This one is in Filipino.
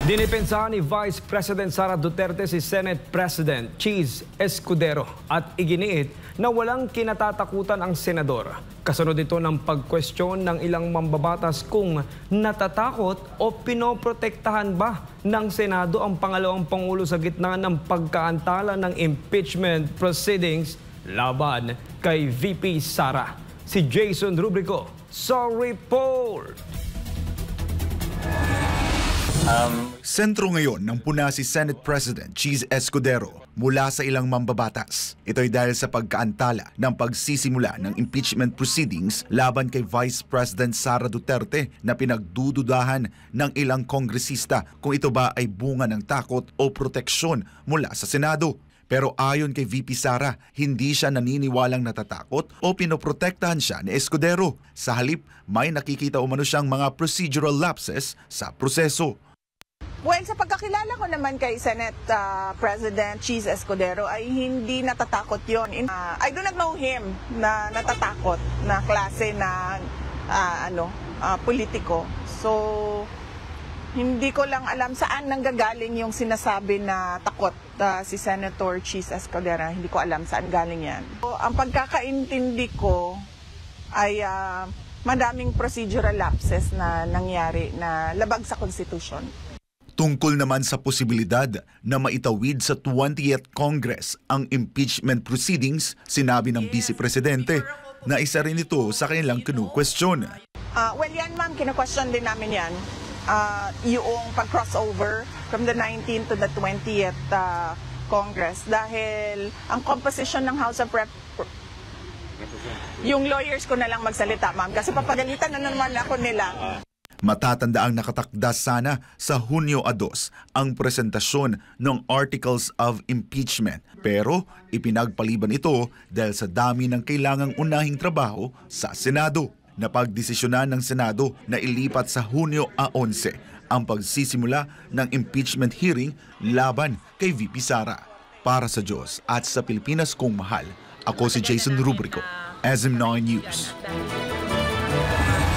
Dinipensahan ni Vice President Sara Duterte si Senate President Cheese Escudero at iginiit na walang kinatatakutan ang senador. Kasunod ito ng pagkwestiyon ng ilang mambabatas kung natatakot o pinoprotektahan ba ng Senado ang pangalawang Pangulo sa gitna ng pagkaantala ng impeachment proceedings laban kay VP Sara. Si Jason Rubrico sa report. Sentro ngayon ng puna si Senate President Cheese Escudero mula sa ilang mambabatas. Ito'y dahil sa pagkaantala ng pagsisimula ng impeachment proceedings laban kay Vice President Sara Duterte na pinagdududahan ng ilang kongresista kung ito ba ay bunga ng takot o proteksyon mula sa Senado. Pero ayon kay VP Sara, hindi siya naniniwalang natatakot o pinoprotektahan siya ni Escudero. Sa halip, may nakikita umano siyang mga procedural lapses sa proseso. Well, sa pagkakilala ko naman kay Senate President Cheese Escudero ay hindi natatakot yon. I do not know him na natatakot na klase na politiko. So, hindi ko lang alam saan nanggagaling yung sinasabi na takot si Senator Cheese Escudero. Hindi ko alam saan galing yan. So, ang pagkakaintindi ko ay madaming procedural lapses na nangyari na labag sa Constitution. Tungkol naman sa posibilidad na maitawid sa 20th Congress ang impeachment proceedings, sinabi ng Vice Presidente na isa rin ito sa kanilang kinu-question. Well, yan ma'am, kinu-question din namin yan. Yung pag-crossover from the 19th to the 20th Congress dahil ang composition ng House of Rep... Yung lawyers ko na lang magsalita ma'am kasi papagalitan na naman ako nila. Matatandaang nakatakda sana sa Hunyo 2 ang presentasyon ng Articles of Impeachment pero ipinagpaliban ito dahil sa dami ng kailangang unahing trabaho sa Senado. Napagdesisyonan ng Senado na ilipat sa Hunyo 11 ang pagsisimula ng impeachment hearing laban kay VP Sara. Para sa Diyos at sa Pilipinas kong mahal, ako si Jason Rubrico, SM9 News.